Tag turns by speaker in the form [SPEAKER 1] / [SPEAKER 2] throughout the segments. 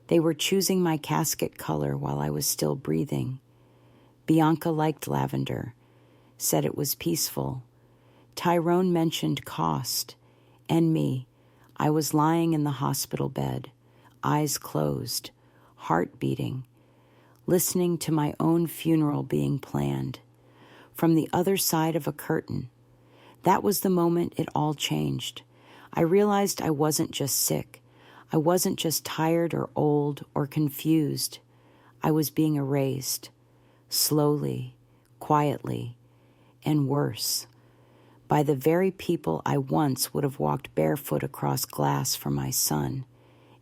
[SPEAKER 1] They were choosing my casket color while I was still breathing. Bianca liked lavender, said it was peaceful. Tyrone mentioned cost, and me. I was lying in the hospital bed, eyes closed, heart beating, listening to my own funeral being planned. From the other side of a curtain, that was the moment it all changed. I realized I wasn't just sick. I wasn't just tired or old or confused. I was being erased, slowly, quietly, and worse, by the very people I once would have walked barefoot across glass for my son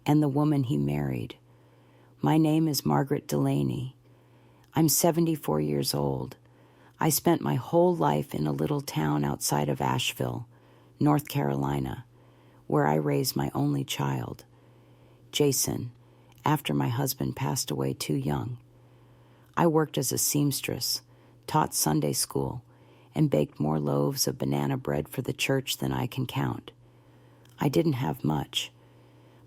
[SPEAKER 1] and the woman he married. My name is Margaret Delaney. I'm 74 years old. I spent my whole life in a little town outside of Asheville, North Carolina, where I raised my only child, Jason, after my husband passed away too young. I worked as a seamstress, taught Sunday school, and baked more loaves of banana bread for the church than I can count. I didn't have much,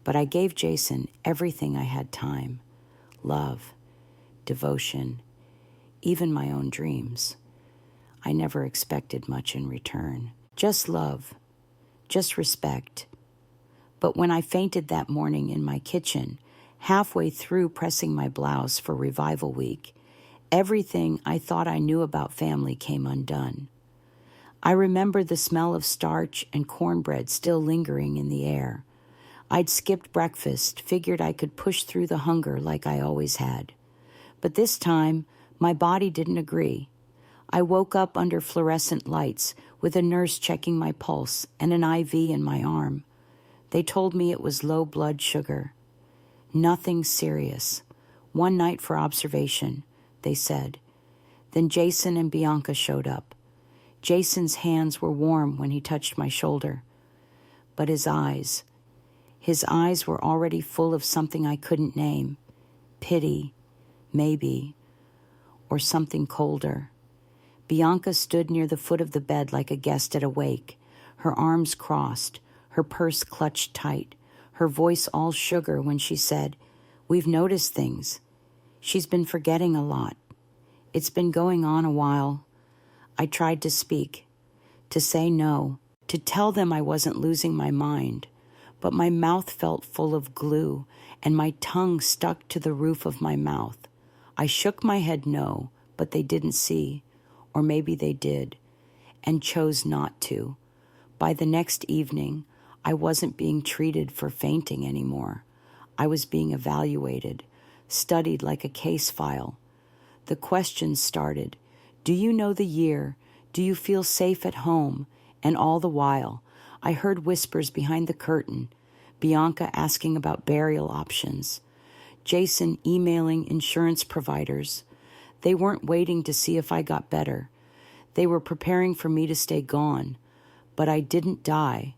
[SPEAKER 1] but I gave Jason everything I had time: love, devotion, even my own dreams. I never expected much in return. Just love, just respect. But when I fainted that morning in my kitchen, halfway through pressing my blouse for revival week, everything I thought I knew about family came undone. I remember the smell of starch and cornbread still lingering in the air. I'd skipped breakfast, figured I could push through the hunger like I always had. But this time, my body didn't agree. I woke up under fluorescent lights with a nurse checking my pulse and an IV in my arm. They told me it was low blood sugar. Nothing serious. One night for observation, they said. Then Jason and Bianca showed up. Jason's hands were warm when he touched my shoulder. But his eyes were already full of something I couldn't name. Pity, maybe, or something colder. Bianca stood near the foot of the bed like a guest at a wake, her arms crossed, her purse clutched tight, her voice all sugar when she said, "We've noticed things. She's been forgetting a lot. It's been going on a while." I tried to speak, to say no, to tell them I wasn't losing my mind, but my mouth felt full of glue and my tongue stuck to the roof of my mouth. I shook my head no, but they didn't see, or maybe they did, and chose not to. By the next evening, I wasn't being treated for fainting anymore. I was being evaluated, studied like a case file. The questions started. Do you know the year? Do you feel safe at home? And all the while, I heard whispers behind the curtain, Bianca asking about burial options, Jason emailing insurance providers. They weren't waiting to see if I got better. They were preparing for me to stay gone. But I didn't die.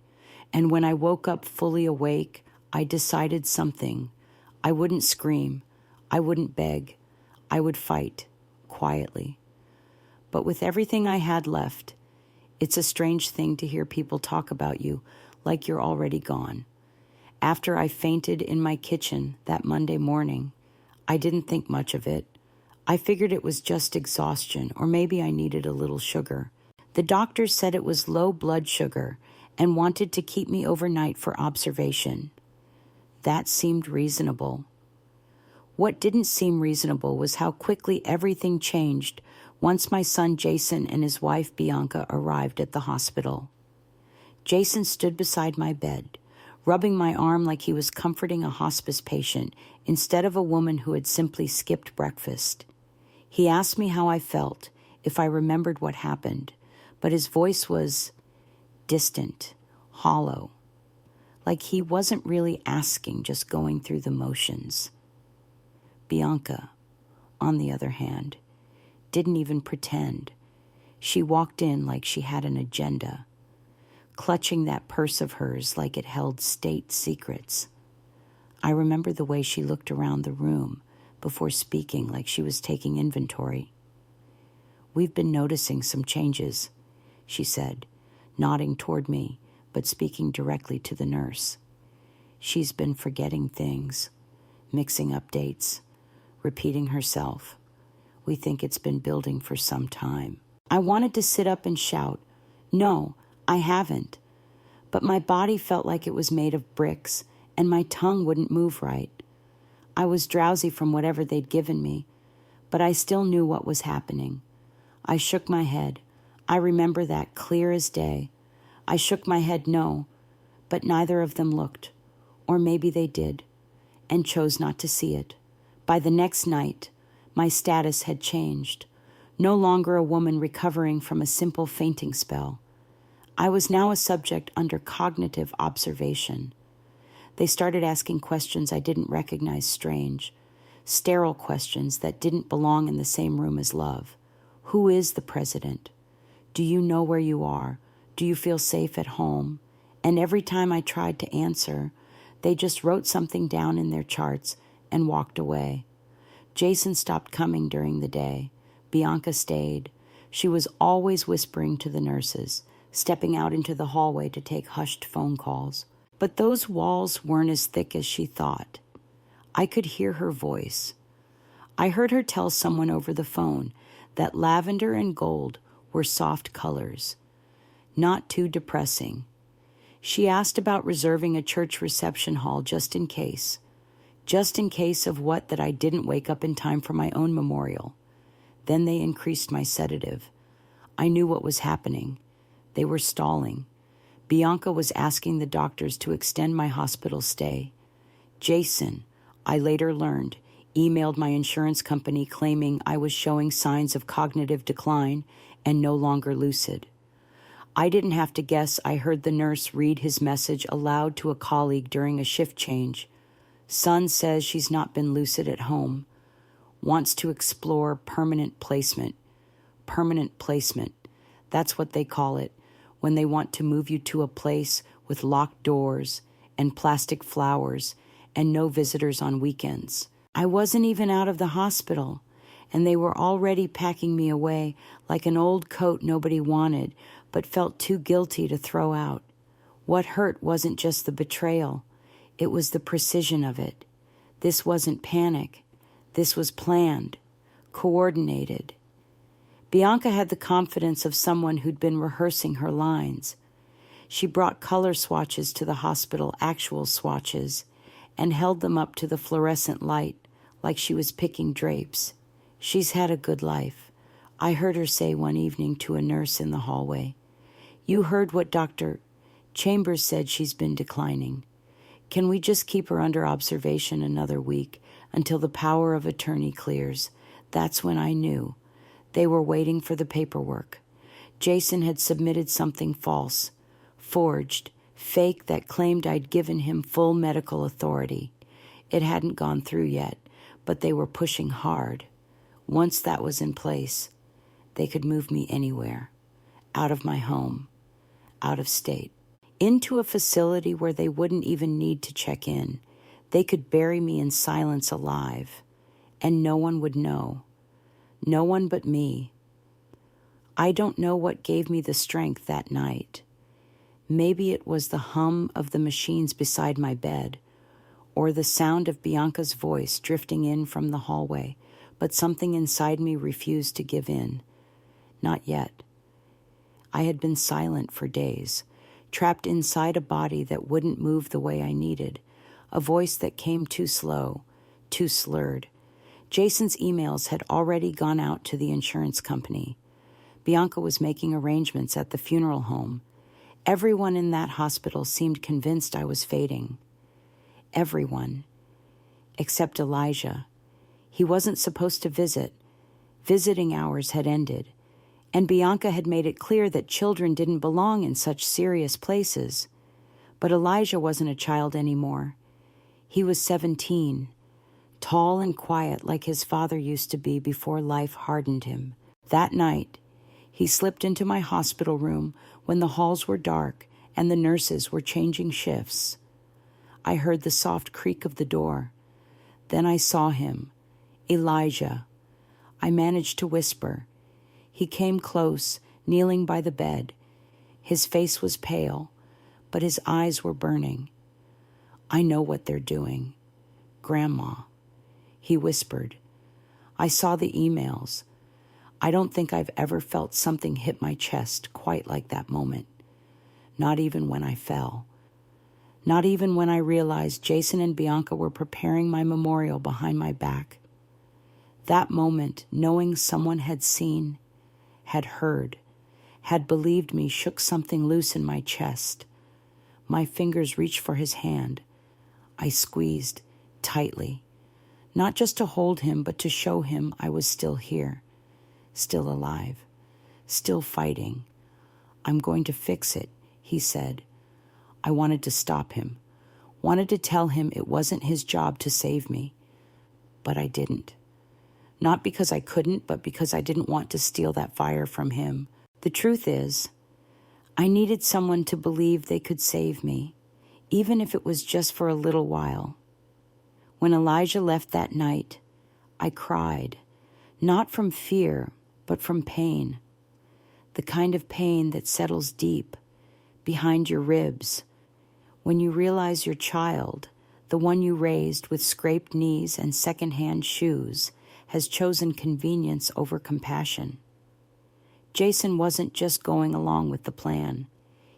[SPEAKER 1] And when I woke up fully awake, I decided something. I wouldn't scream. I wouldn't beg. I would fight, quietly. But with everything I had left, it's a strange thing to hear people talk about you like you're already gone. After I fainted in my kitchen that Monday morning, I didn't think much of it. I figured it was just exhaustion, or maybe I needed a little sugar. The doctors said it was low blood sugar and wanted to keep me overnight for observation. That seemed reasonable. What didn't seem reasonable was how quickly everything changed once my son Jason and his wife Bianca arrived at the hospital. Jason stood beside my bed, rubbing my arm like he was comforting a hospice patient instead of a woman who had simply skipped breakfast. He asked me how I felt, if I remembered what happened, but his voice was distant, hollow, like he wasn't really asking, just going through the motions. Bianca, on the other hand, didn't even pretend. She walked in like she had an agenda, clutching that purse of hers like it held state secrets. I remember the way she looked around the room before speaking like she was taking inventory. "We've been noticing some changes," she said, nodding toward me, but speaking directly to the nurse. "She's been forgetting things, mixing up dates, repeating herself. We think it's been building for some time. I wanted to sit up and shout, "No, I haven't." But my body felt like it was made of bricks, and my tongue wouldn't move right. I was drowsy from whatever they'd given me, but I still knew what was happening. I shook my head. I remember that clear as day. I shook my head no, but neither of them looked. Or maybe they did, and chose not to see it. By the next night, my status had changed. No longer a woman recovering from a simple fainting spell. I was now a subject under cognitive observation. They started asking questions I didn't recognize strange, sterile questions that didn't belong in the same room as love. Who is the president? Do you know where you are? Do you feel safe at home? And every time I tried to answer, they just wrote something down in their charts and walked away. Jason stopped coming during the day. Bianca stayed. She was always whispering to the nurses, stepping out into the hallway to take hushed phone calls. But those walls weren't as thick as she thought. I could hear her voice. I heard her tell someone over the phone that lavender and gold were soft colors, not too depressing. She asked about reserving a church reception hall just in case of what, that I didn't wake up in time for my own memorial. Then they increased my sedative. I knew what was happening. They were stalling. Bianca was asking the doctors to extend my hospital stay. Jason, I later learned, emailed my insurance company claiming I was showing signs of cognitive decline and no longer lucid. I didn't have to guess. I heard the nurse read his message aloud to a colleague during a shift change. Son says she's not been lucid at home. Wants to explore permanent placement. Permanent placement. That's what they call it when they want to move you to a place with locked doors and plastic flowers and no visitors on weekends. I wasn't even out of the hospital, and they were already packing me away like an old coat nobody wanted but felt too guilty to throw out. What hurt wasn't just the betrayal. It was the precision of it. This wasn't panic. This was planned, coordinated. Bianca had the confidence of someone who'd been rehearsing her lines. She brought color swatches to the hospital, actual swatches, and held them up to the fluorescent light like she was picking drapes. She's had a good life, I heard her say one evening to a nurse in the hallway. You heard what Dr. Chambers said. She's been declining. Can we just keep her under observation another week until the power of attorney clears? That's when I knew. They were waiting for the paperwork. Jason had submitted something false, forged, fake, that claimed I'd given him full medical authority. It hadn't gone through yet, but they were pushing hard. Once that was in place, they could move me anywhere, out of my home, out of state, into a facility where they wouldn't even need to check in. They could bury me in silence alive, and no one would know. No one but me. I don't know what gave me the strength that night. Maybe it was the hum of the machines beside my bed, or the sound of Bianca's voice drifting in from the hallway, but something inside me refused to give in. Not yet. I had been silent for days, trapped inside a body that wouldn't move the way I needed, a voice that came too slow, too slurred. Jason's emails had already gone out to the insurance company. Bianca was making arrangements at the funeral home. Everyone in that hospital seemed convinced I was fading. Everyone. Except Elijah. He wasn't supposed to visit. Visiting hours had ended, and Bianca had made it clear that children didn't belong in such serious places. But Elijah wasn't a child anymore. He was 17, tall and quiet like his father used to be before life hardened him. That night, he slipped into my hospital room when the halls were dark and the nurses were changing shifts. I heard the soft creak of the door. Then I saw him, Elijah. I managed to whisper. He came close, kneeling by the bed. His face was pale, but his eyes were burning. I know what they're doing. Grandma. He whispered, "I saw the emails. I don't think I've ever felt something hit my chest quite like that moment. Not even when I fell. Not even when I realized Jason and Bianca were preparing my memorial behind my back. That moment, knowing someone had seen, had heard, had believed me, shook something loose in my chest. My fingers reached for his hand. I squeezed tightly, not just to hold him, but to show him I was still here, still alive, still fighting. "I'm going to fix it," he said. I wanted to stop him, wanted to tell him it wasn't his job to save me, but I didn't. Not because I couldn't, but because I didn't want to steal that fire from him. The truth is, I needed someone to believe they could save me, even if it was just for a little while. When Elijah left that night, I cried, not from fear, but from pain. The kind of pain that settles deep, behind your ribs, when you realize your child, the one you raised with scraped knees and secondhand shoes, has chosen convenience over compassion. Jason wasn't just going along with the plan.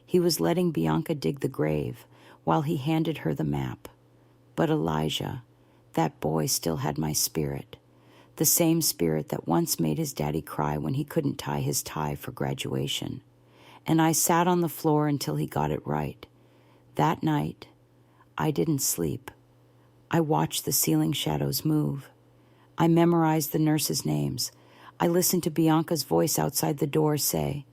[SPEAKER 1] He was letting Bianca dig the grave while he handed her the map. But Elijah, that boy, still had my spirit, the same spirit that once made his daddy cry when he couldn't tie his tie for graduation. And I sat on the floor until he got it right. That night, I didn't sleep. I watched the ceiling shadows move. I memorized the nurses' names. I listened to Bianca's voice outside the door say,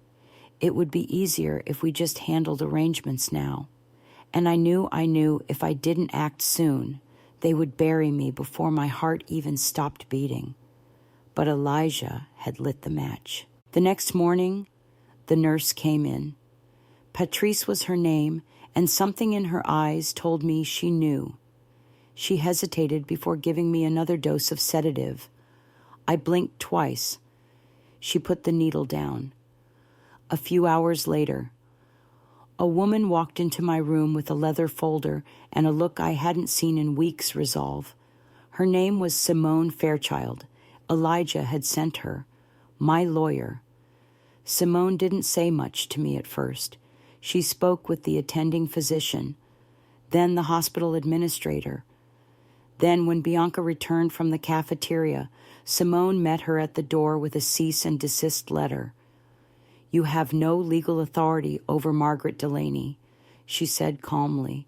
[SPEAKER 1] "It would be easier if we just handled arrangements now." And I knew if I didn't act soon, they would bury me before my heart even stopped beating. But Elijah had lit the match. The next morning, the nurse came in. Patrice was her name, and something in her eyes told me she knew. She hesitated before giving me another dose of sedative. I blinked twice. She put the needle down. A few hours later, a woman walked into my room with a leather folder and a look I hadn't seen in weeks resolve. Her name was Simone Fairchild. Elijah had sent her, my lawyer. Simone didn't say much to me at first. She spoke with the attending physician, then the hospital administrator. Then, when Bianca returned from the cafeteria, Simone met her at the door with a cease and desist letter. "You have no legal authority over Margaret Delaney," she said calmly.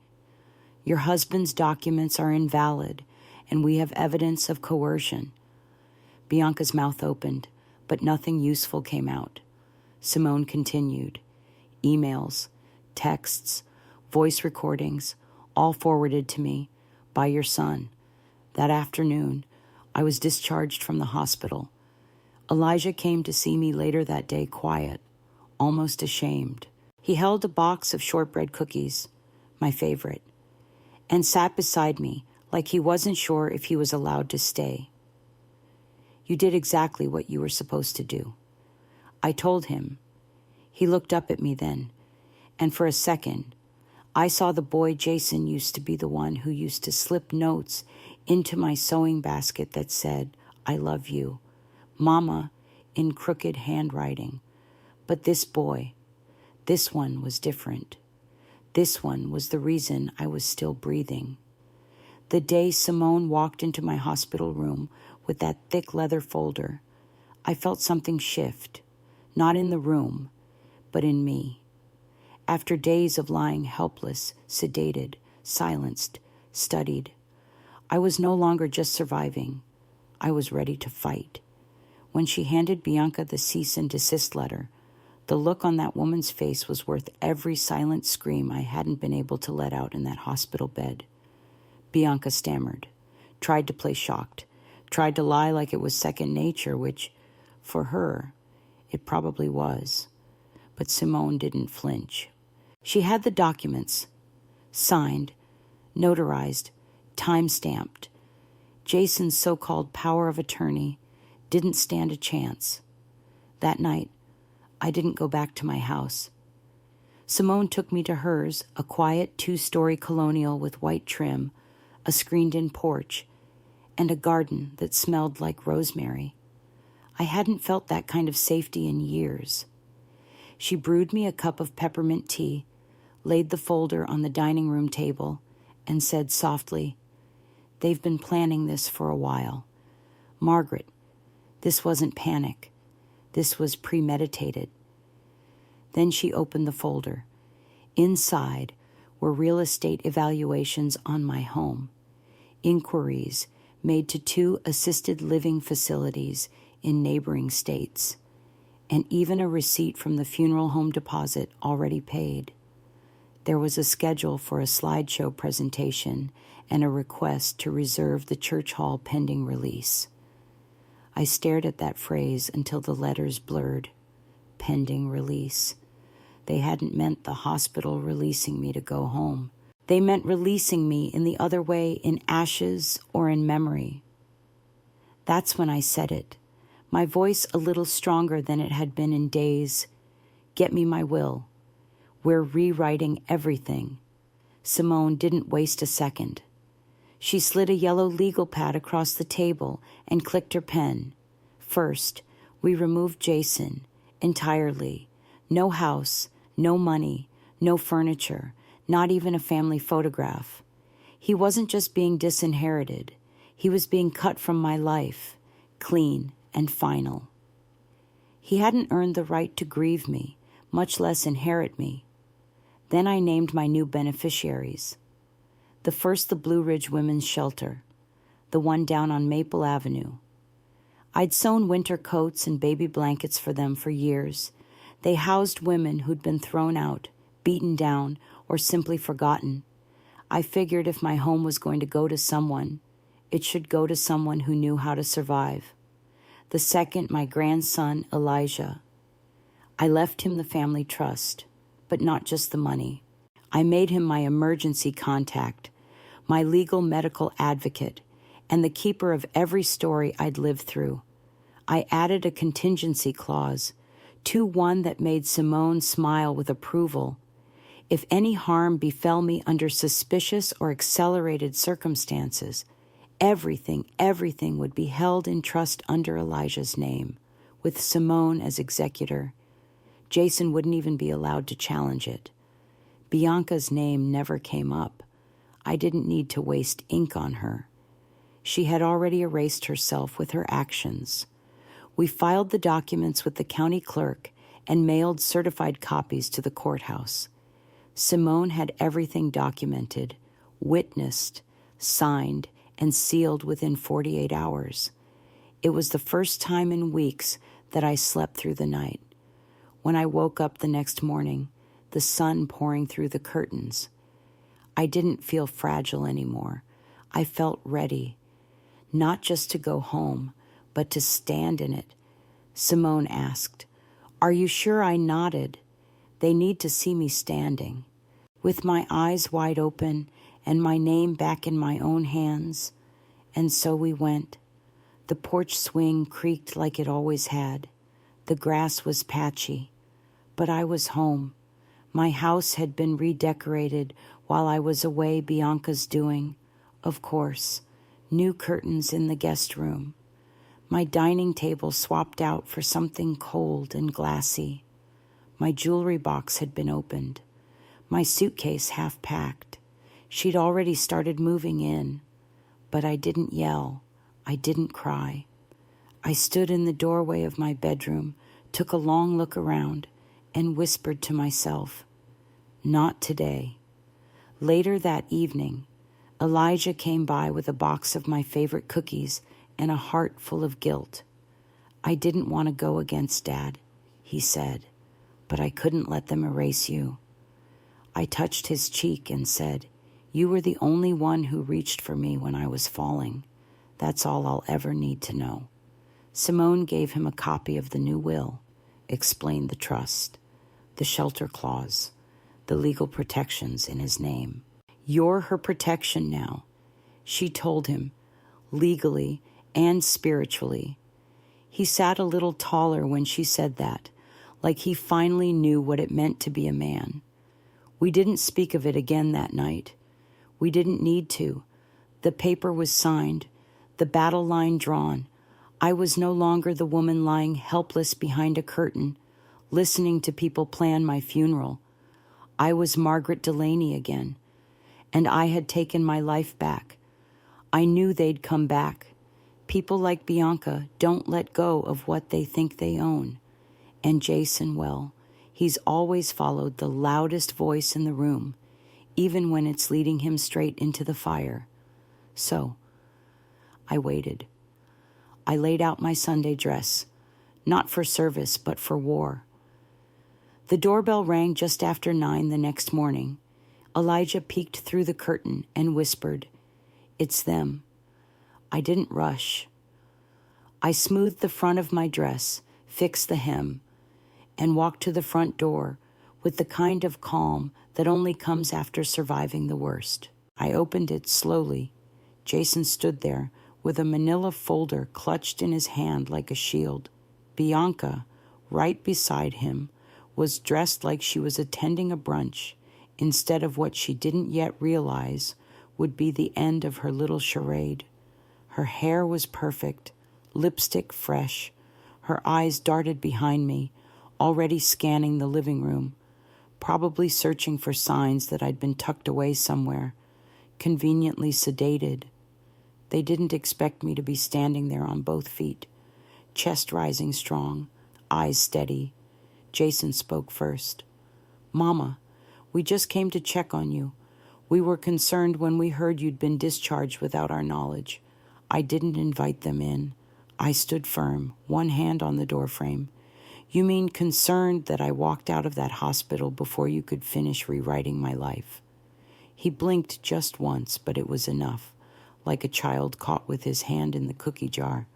[SPEAKER 1] "Your husband's documents are invalid, and we have evidence of coercion." Bianca's mouth opened, but nothing useful came out. Simone continued. Emails, texts, voice recordings, all forwarded to me by your son. That afternoon, I was discharged from the hospital. Elijah came to see me later that day quiet, almost ashamed. He held a box of shortbread cookies, my favorite, and sat beside me like he wasn't sure if he was allowed to stay. "You did exactly what you were supposed to do," I told him. He looked up at me then, and for a second, I saw the boy Jason used to be the one who used to slip notes into my sewing basket that said, "I love you, Mama," in crooked handwriting. But this boy, this one was different. This one was the reason I was still breathing. The day Simone walked into my hospital room with that thick leather folder, I felt something shift, not in the room, but in me. After days of lying helpless, sedated, silenced, studied, I was no longer just surviving. I was ready to fight. When she handed Bianca the cease and desist letter, the look on that woman's face was worth every silent scream I hadn't been able to let out in that hospital bed. Bianca stammered, tried to play shocked, tried to lie like it was second nature, which, for her, it probably was. But Simone didn't flinch. She had the documents, signed, notarized, time-stamped. Jason's so-called power of attorney didn't stand a chance. That night, I didn't go back to my house. Simone took me to hers, a quiet 2-story colonial with white trim, a screened-in porch, and a garden that smelled like rosemary. I hadn't felt that kind of safety in years. She brewed me a cup of peppermint tea, laid the folder on the dining room table, and said softly, "They've been planning this for a while. Margaret, this wasn't panic. This was premeditated." Then she opened the folder. Inside were real estate evaluations on my home, inquiries made to 2 assisted living facilities in neighboring states, and even a receipt from the funeral home deposit already paid. There was a schedule for a slideshow presentation and a request to reserve the church hall pending release. I stared at that phrase until the letters blurred. Pending release. They hadn't meant the hospital releasing me to go home. They meant releasing me in the other way, in ashes or in memory. That's when I said it, my voice a little stronger than it had been in days. "Get me my will. We're rewriting everything." Simone didn't waste a second. She slid a yellow legal pad across the table and clicked her pen. First, we removed Jason entirely. No house, no money, no furniture, not even a family photograph. He wasn't just being disinherited. He was being cut from my life, clean and final. He hadn't earned the right to grieve me, much less inherit me. Then I named my new beneficiaries. The first, the Blue Ridge Women's Shelter, the one down on Maple Avenue. I'd sewn winter coats and baby blankets for them for years. They housed women who'd been thrown out, beaten down, or simply forgotten. I figured if my home was going to go to someone, it should go to someone who knew how to survive. The second, my grandson, Elijah. I left him the family trust, but not just the money. I made him my emergency contact, my legal medical advocate, and the keeper of every story I'd lived through. I added a contingency clause, to one that made Simone smile with approval. If any harm befell me under suspicious or accelerated circumstances, everything would be held in trust under Elijah's name, with Simone as executor. Jason wouldn't even be allowed to challenge it. Bianca's name never came up. I didn't need to waste ink on her. She had already erased herself with her actions. We filed the documents with the county clerk and mailed certified copies to the courthouse. Simone had everything documented, witnessed, signed, and sealed within 48 hours. It was the first time in weeks that I slept through the night. When I woke up the next morning, the sun pouring through the curtains, I didn't feel fragile anymore. I felt ready, not just to go home, but to stand in it. Simone asked, "Are you sure?" I nodded. They need to see me standing. With my eyes wide open and my name back in my own hands. And so we went. The porch swing creaked like it always had. The grass was patchy, but I was home. My house had been redecorated while I was away, Bianca's doing. Of course, new curtains in the guest room. My dining table swapped out for something cold and glassy. My jewelry box had been opened. My suitcase half packed. She'd already started moving in. But I didn't yell. I didn't cry. I stood in the doorway of my bedroom, took a long look around, and whispered to myself, "Not today." Later that evening, Elijah came by with a box of my favorite cookies and a heart full of guilt. "I didn't want to go against Dad," he said, "but I couldn't let them erase you." I touched his cheek and said, "You were the only one who reached for me when I was falling. That's all I'll ever need to know." Simone gave him a copy of the new will, explained the trust, the shelter clause, the legal protections in his name. "You're her protection now," she told him, legally and spiritually. He sat a little taller when she said that, like he finally knew what it meant to be a man. We didn't speak of it again that night. We didn't need to. The paper was signed. the battle line drawn. I was no longer the woman lying helpless behind a curtain, listening to people plan my funeral. I was Margaret Delaney again, and I had taken my life back. I knew they'd come back. People like Bianca don't let go of what they think they own. And Jason, well, he's always followed the loudest voice in the room, even when it's leading him straight into the fire. So, I waited. I laid out my Sunday dress, not for service, but for war. The doorbell rang just after 9 the next morning. Elijah peeked through the curtain and whispered, "It's them." I didn't rush. I smoothed the front of my dress, fixed the hem, and walked to the front door with the kind of calm that only comes after surviving the worst. I opened it slowly. Jason stood there with a manila folder clutched in his hand like a shield. Bianca, right beside him, was dressed like she was attending a brunch instead of what she didn't yet realize would be the end of her little charade. Her hair was perfect, lipstick fresh. Her eyes darted behind me, already scanning the living room, probably searching for signs that I'd been tucked away somewhere, conveniently sedated. They didn't expect me to be standing there on both feet, chest rising strong, eyes steady. Jason spoke first. "Mama, we just came to check on you. We were concerned when we heard you'd been discharged without our knowledge. I didn't invite them in." I stood firm, one hand on the doorframe. "You mean concerned that I walked out of that hospital before you could finish rewriting my life?" He blinked just once, but it was enough, like a child caught with his hand in the cookie jar.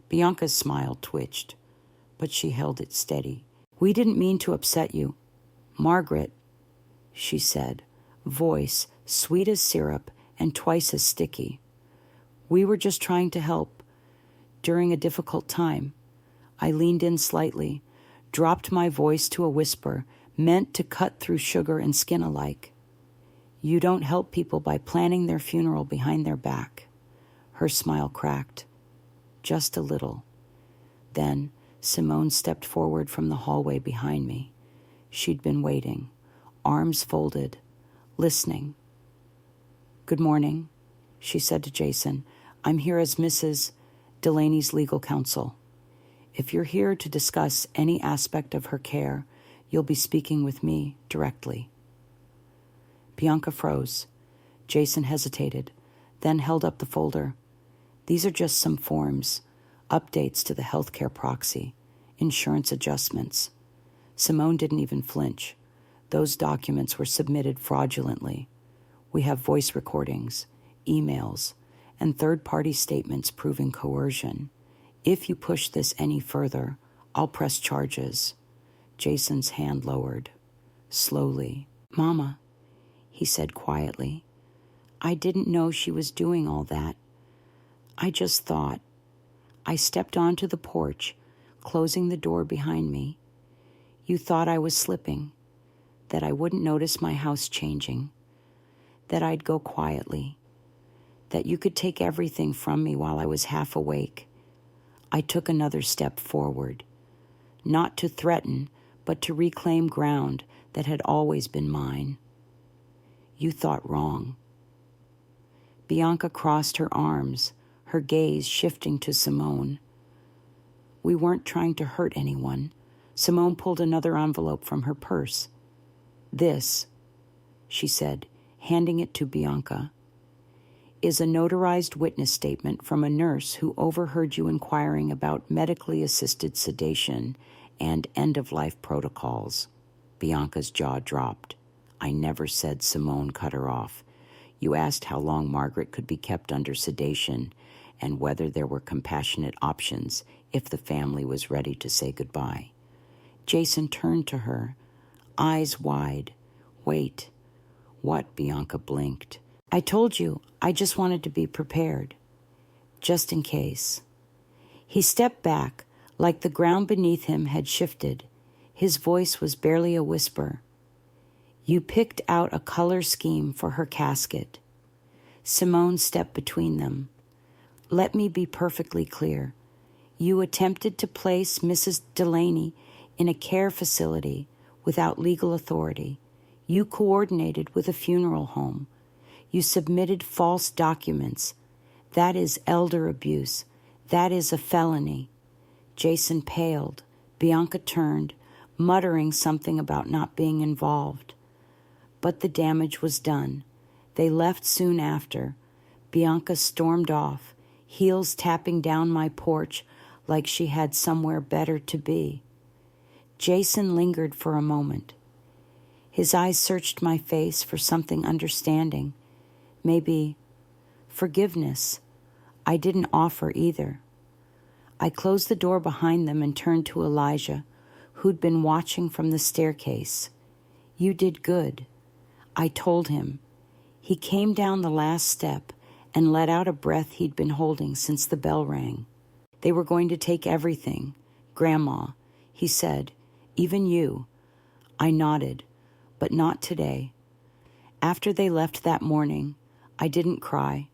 [SPEAKER 1] Bianca's smile twitched, but she held it steady. "We didn't mean to upset you. Margaret," she said, voice sweet as syrup and twice as sticky. "We were just trying to help during a difficult time." I leaned in slightly, dropped my voice to a whisper, meant to cut through sugar and skin alike. "You don't help people by planning their funeral behind their back." Her smile cracked, just a little. Then Simone stepped forward from the hallway behind me. She'd been waiting, arms folded, listening. "Good morning," she said to Jason. "I'm here as Mrs. Delaney's legal counsel. If you're here to discuss any aspect of her care, you'll be speaking with me directly." Bianca froze. Jason hesitated, then held up the folder. "These are just some forms, updates to the healthcare proxy, insurance adjustments." Simone didn't even flinch. "Those documents were submitted fraudulently. We have voice recordings, emails, and third-party statements proving coercion. If you push this any further, I'll press charges." Jason's hand lowered, slowly. "Mama," he said quietly, "I didn't know she was doing all that. I just thought." I stepped onto the porch, closing the door behind me. "You thought I was slipping, that I wouldn't notice my house changing, that I'd go quietly, that you could take everything from me while I was half awake." I took another step forward, not to threaten, but to reclaim ground that had always been mine. "You thought wrong." Bianca crossed her arms, her gaze shifting to Simone. "We weren't trying to hurt anyone." Simone pulled another envelope from her purse. "This," she said, handing it to Bianca, "is a notarized witness statement from a nurse who overheard you inquiring about medically assisted sedation and end-of-life protocols." Bianca's jaw dropped. "I never said," Simone cut her off. "You asked how long Margaret could be kept under sedation and whether there were compassionate options if the family was ready to say goodbye." Jason turned to her, eyes wide. "Wait." "What?" Bianca blinked. "I told you, I just wanted to be prepared. Just in case." He stepped back, like the ground beneath him had shifted. His voice was barely a whisper. "You picked out a color scheme for her casket." Simone stepped between them. Let me be perfectly clear. You attempted to place Mrs. Delaney in a care facility without legal authority. You coordinated with a funeral home. You submitted false documents. That is elder abuse. That is a felony. Jason paled. Bianca turned, muttering something about not being involved. But the damage was done. They left soon after. Bianca stormed off, heels tapping down my porch like she had somewhere better to be. Jason lingered for a moment. His eyes searched my face for something understanding. Maybe forgiveness. I didn't offer either. I closed the door behind them and turned to Elijah, who'd been watching from the staircase. You did good. I told him. He came down the last step and let out a breath he'd been holding since the bell rang. They were going to take everything. Grandma, he said, even you. I nodded, but not today. After they left that morning, I didn't cry.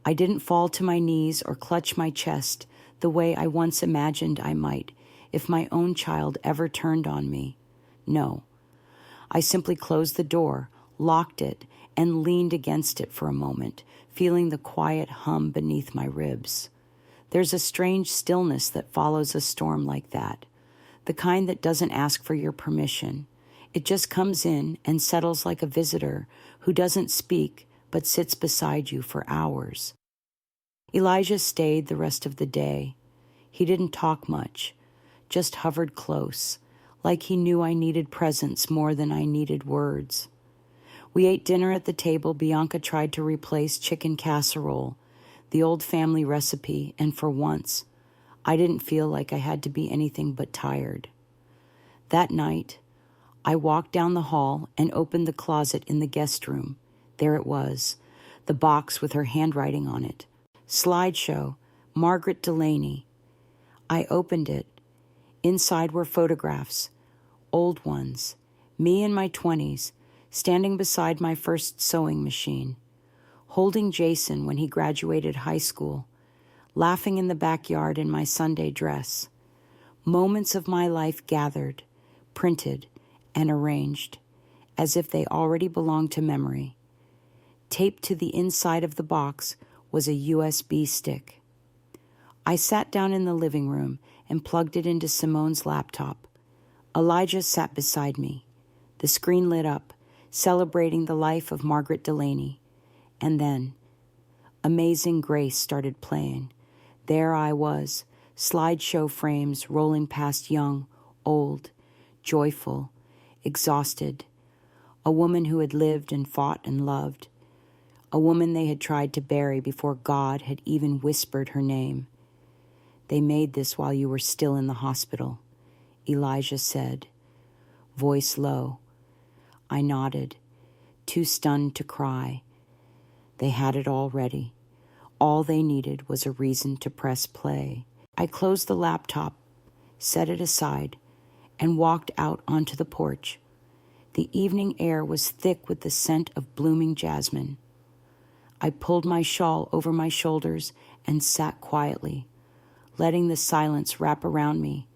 [SPEAKER 1] I didn't fall to my knees or clutch my chest the way I once imagined I might if my own child ever turned on me. No. I simply closed the door, locked it, and leaned against it for a moment, feeling the quiet hum beneath my ribs. There's a strange stillness that follows a storm like that, the kind that doesn't ask for your permission. It just comes in and settles like a visitor who doesn't speak but sits beside you for hours. Elijah stayed the rest of the day. He didn't talk much, just hovered close, like he knew I needed presence more than I needed words. We ate dinner at the table. Bianca tried to replace chicken casserole, the old family recipe, and for once, I didn't feel like I had to be anything but tired. That night, I walked down the hall and opened the closet in the guest room. There it was, the box with her handwriting on it. Slideshow, Margaret Delaney. I opened it. Inside were photographs, old ones, me in my 20s, standing beside my first sewing machine, holding Jason when he graduated high school, laughing in the backyard in my Sunday dress. Moments of my life gathered, printed, and arranged, as if they already belonged to memory. Taped to the inside of the box was a USB stick. I sat down in the living room and plugged it into Simone's laptop. Elijah sat beside me. The screen lit up, celebrating the life of Margaret Delaney. And then, Amazing Grace started playing. There I was, slideshow frames rolling past young, old, joyful, exhausted, a woman who had lived and fought and loved, a woman they had tried to bury before God had even whispered her name. They made this while you were still in the hospital, Elijah said, voice low. I nodded, too stunned to cry. They had it all ready. All they needed was a reason to press play. I closed the laptop, set it aside, and walked out onto the porch. The evening air was thick with the scent of blooming jasmine. I pulled my shawl over my shoulders and sat quietly, letting the silence wrap around me,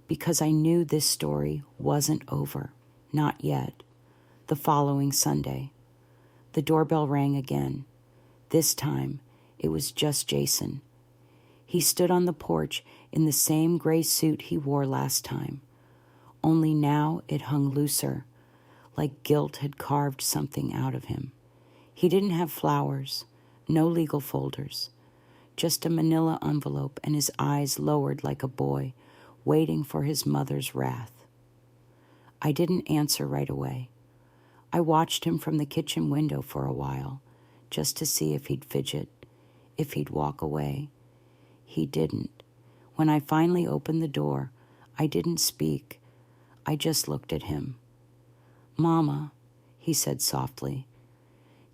[SPEAKER 1] because I knew this story wasn't over. Not yet. The following Sunday, the doorbell rang again. This time, it was just Jason. He stood on the porch in the same gray suit he wore last time, only now it hung looser, like guilt had carved something out of him. He didn't have flowers, no legal folders, just a manila envelope and his eyes lowered like a boy, waiting for his mother's wrath. I didn't answer right away. I watched him from the kitchen window for a while, just to see if he'd fidget, if he'd walk away. He didn't. When I finally opened the door, I didn't speak. I just looked at him. Mama, he said softly.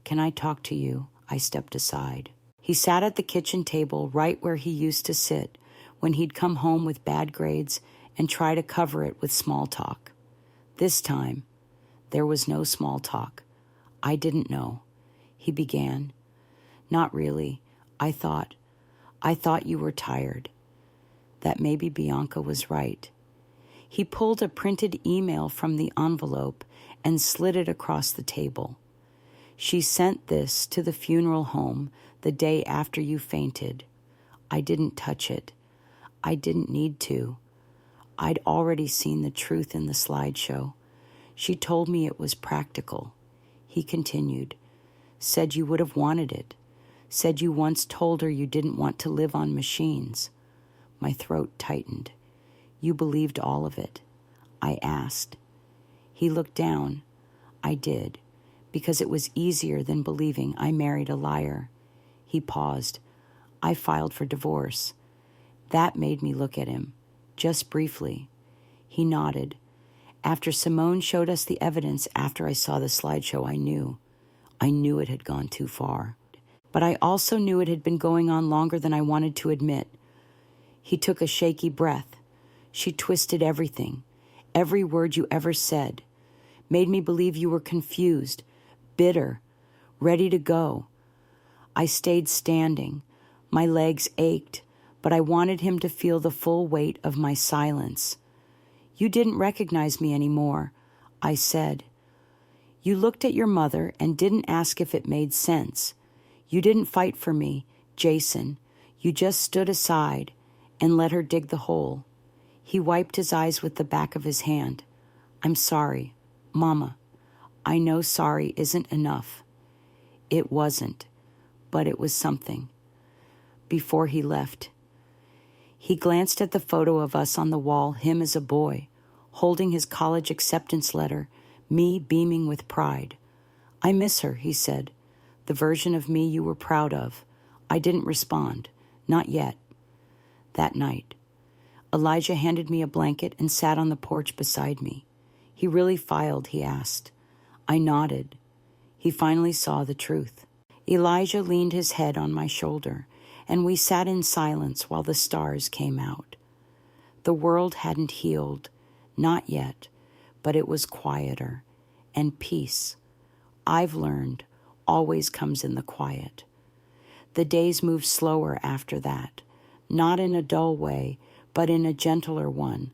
[SPEAKER 1] Can I talk to you? I stepped aside. He sat at the kitchen table right where he used to sit when he'd come home with bad grades and try to cover it with small talk. This time, there was no small talk. I didn't know. He began. Not really. I thought, I thought you were tired. That maybe Bianca was right. He pulled a printed email from the envelope and slid it across the table. She sent this to the funeral home the day after you fainted. I didn't touch it. I didn't need to. I'd already seen the truth in the slideshow. She told me it was practical. He continued. Said you would have wanted it. Said you once told her you didn't want to live on machines. My throat tightened. You believed all of it? I asked. He looked down. I did, because it was easier than believing I married a liar. He paused. I filed for divorce. That made me look at him, just briefly. He nodded. After Simone showed us the evidence after I saw the slideshow, I knew it had gone too far. But I also knew it had been going on longer than I wanted to admit. He took a shaky breath. She twisted everything, every word you ever said, made me believe you were confused, bitter, ready to go. I stayed standing. My legs ached, but I wanted him to feel the full weight of my silence. You didn't recognize me anymore, I said. You looked at your mother and didn't ask if it made sense. You didn't fight for me, Jason. You just stood aside and let her dig the hole. He wiped his eyes with the back of his hand. I'm sorry, Mama. I know sorry isn't enough. It wasn't, but it was something. Before he left, he glanced at the photo of us on the wall, him as a boy, holding his college acceptance letter, me beaming with pride. I miss her, he said. The version of me you were proud of. I didn't respond. Not yet. That night, Elijah handed me a blanket and sat on the porch beside me. He really filed, he asked. I nodded. He finally saw the truth. Elijah leaned his head on my shoulder, and we sat in silence while the stars came out. The world hadn't healed, not yet, but it was quieter, and peace, I've learned, always comes in the quiet. The days moved slower after that, not in a dull way, but in a gentler one.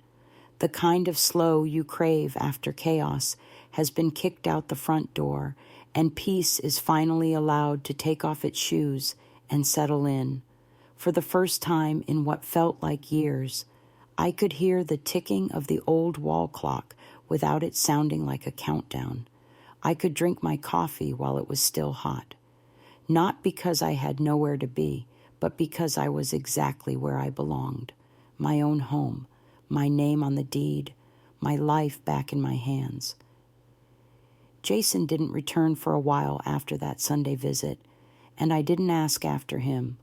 [SPEAKER 1] The kind of slow you crave after chaos has been kicked out the front door, and peace is finally allowed to take off its shoes and settle in. For the first time in what felt like years, I could hear the ticking of the old wall clock without it sounding like a countdown. I could drink my coffee while it was still hot. Not because I had nowhere to be, but because I was exactly where I belonged. My own home, my name on the deed, my life back in my hands. Jason didn't return for a while after that Sunday visit, and I didn't ask after him.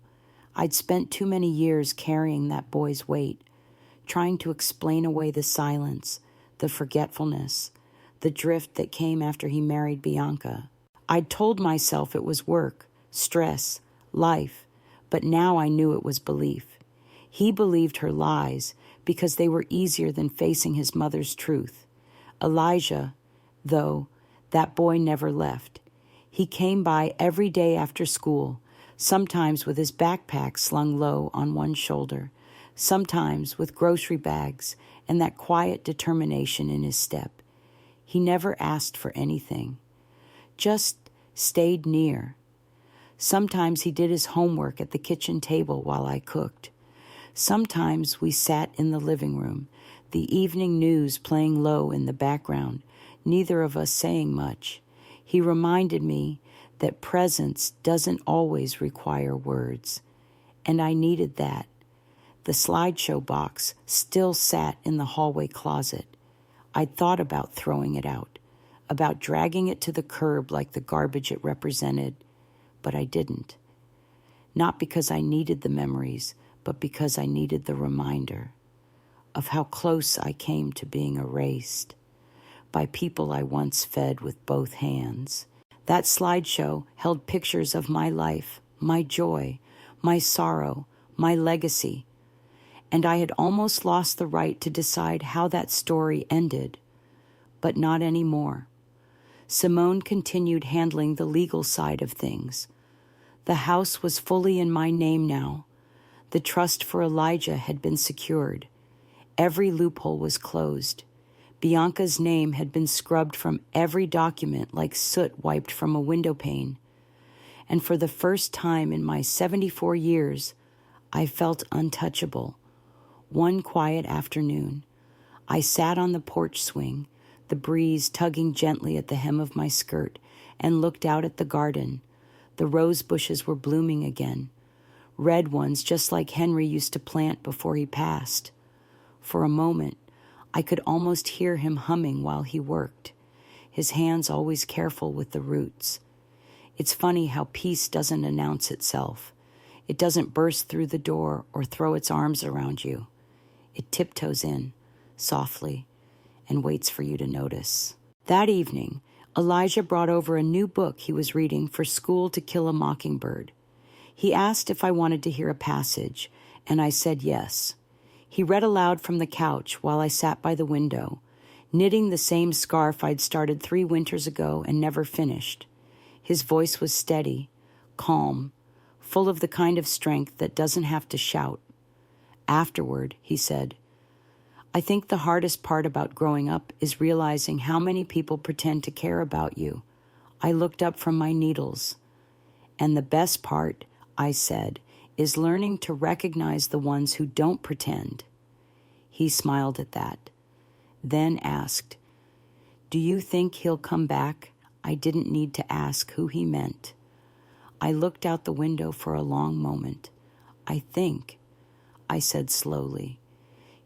[SPEAKER 1] I'd spent too many years carrying that boy's weight, trying to explain away the silence, the forgetfulness, the drift that came after he married Bianca. I'd told myself it was work, stress, life, but now I knew it was belief. He believed her lies because they were easier than facing his mother's truth. Elijah, though, that boy never left. He came by every day after school, sometimes with his backpack slung low on one shoulder, sometimes with grocery bags and that quiet determination in his step. He never asked for anything, just stayed near. Sometimes he did his homework at the kitchen table while I cooked. Sometimes we sat in the living room, the evening news playing low in the background, neither of us saying much. He reminded me that presence doesn't always require words, and I needed that. The slideshow box still sat in the hallway closet. I'd thought about throwing it out, about dragging it to the curb like the garbage it represented, but I didn't. Not because I needed the memories, but because I needed the reminder of how close I came to being erased by people I once fed with both hands. That slideshow held pictures of my life, my joy, my sorrow, my legacy, and I had almost lost the right to decide how that story ended, but not anymore. Simone continued handling the legal side of things. The house was fully in my name now. The trust for Elijah had been secured. Every loophole was closed. Bianca's name had been scrubbed from every document like soot wiped from a window pane. And for the first time in my 74 years, I felt untouchable. One quiet afternoon, I sat on the porch swing, the breeze tugging gently at the hem of my skirt, and looked out at the garden. The rose bushes were blooming again, red ones just like Henry used to plant before he passed. For a moment, I could almost hear him humming while he worked, his hands always careful with the roots. It's funny how peace doesn't announce itself. It doesn't burst through the door or throw its arms around you. It tiptoes in, softly, and waits for you to notice. That evening, Elijah brought over a new book he was reading for School to Kill a Mockingbird. He asked if I wanted to hear a passage, and I said yes. He read aloud from the couch while I sat by the window, knitting the same scarf I'd started 3 winters ago and never finished. His voice was steady, calm, full of the kind of strength that doesn't have to shout. Afterward, he said, I think the hardest part about growing up is realizing how many people pretend to care about you. I looked up from my needles. And the best part, I said, is learning to recognize the ones who don't pretend. He smiled at that, then asked, Do you think he'll come back? I didn't need to ask who he meant. I looked out the window for a long moment. I think, I said slowly,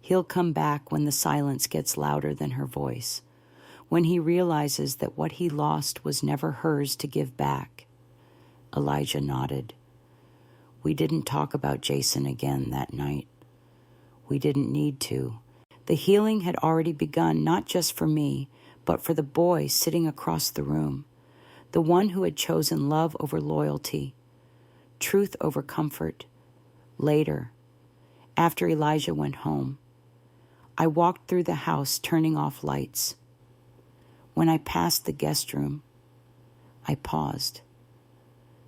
[SPEAKER 1] he'll come back when the silence gets louder than her voice, when he realizes that what he lost was never hers to give back. Elijah nodded. We didn't talk about Jason again that night. We didn't need to. The healing had already begun, not just for me, but for the boy sitting across the room, the one who had chosen love over loyalty, truth over comfort. Later, after Elijah went home, I walked through the house turning off lights. When I passed the guest room, I paused.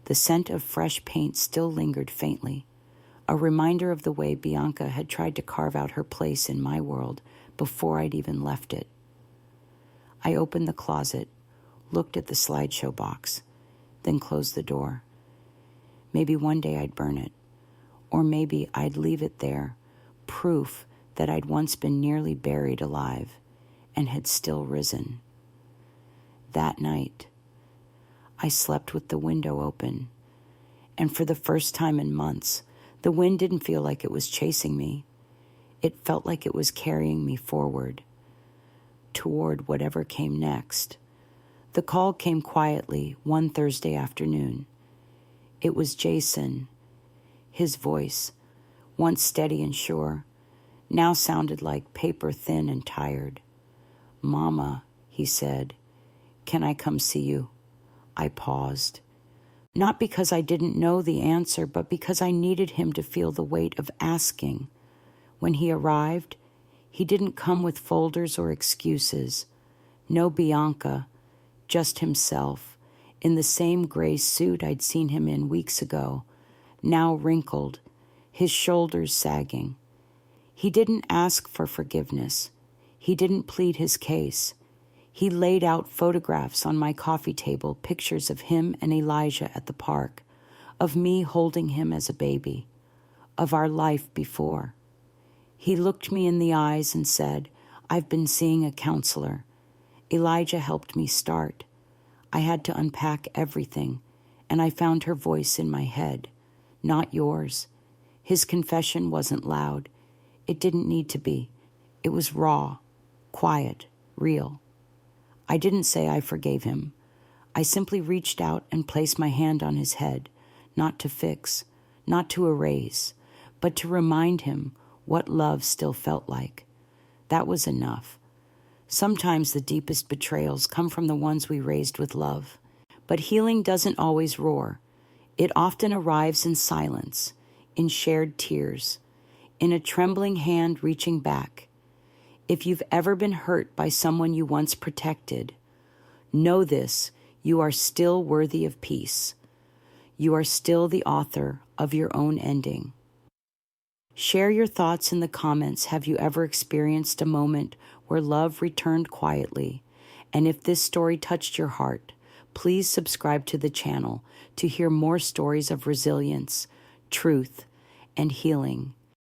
[SPEAKER 1] The scent of fresh paint still lingered faintly, a reminder of the way Bianca had tried to carve out her place in my world before I'd even left it. I opened the closet, looked at the slideshow box, then closed the door. Maybe one day I'd burn it, or maybe I'd leave it there, proof that I'd once been nearly buried alive and had still risen. That night, I slept with the window open, and for the first time in months, the wind didn't feel like it was chasing me. It felt like it was carrying me forward, toward whatever came next. The call came quietly one Thursday afternoon. It was Jason. His voice, once steady and sure, now sounded like paper thin and tired. Mama, he said, can I come see you? I paused. Not because I didn't know the answer, but because I needed him to feel the weight of asking. When he arrived, he didn't come with folders or excuses. No Bianca, just himself, in the same gray suit I'd seen him in weeks ago, now wrinkled, his shoulders sagging. He didn't ask for forgiveness. He didn't plead his case. He laid out photographs on my coffee table, pictures of him and Elijah at the park, of me holding him as a baby, of our life before. He looked me in the eyes and said, I've been seeing a counselor. Elijah helped me start. I had to unpack everything, and I found her voice in my head, not yours. His confession wasn't loud. It didn't need to be. It was raw, quiet, real. I didn't say I forgave him. I simply reached out and placed my hand on his head, not to fix, not to erase, but to remind him what love still felt like. That was enough. Sometimes the deepest betrayals come from the ones we raised with love. But healing doesn't always roar. It often arrives in silence, in shared tears, in a trembling hand reaching back. If you've ever been hurt by someone you once protected, know this, you are still worthy of peace. You are still the author of your own ending. Share your thoughts in the comments. Have you ever experienced a moment where love returned quietly? And if this story touched your heart, please subscribe to the channel to hear more stories of resilience, truth, and healing.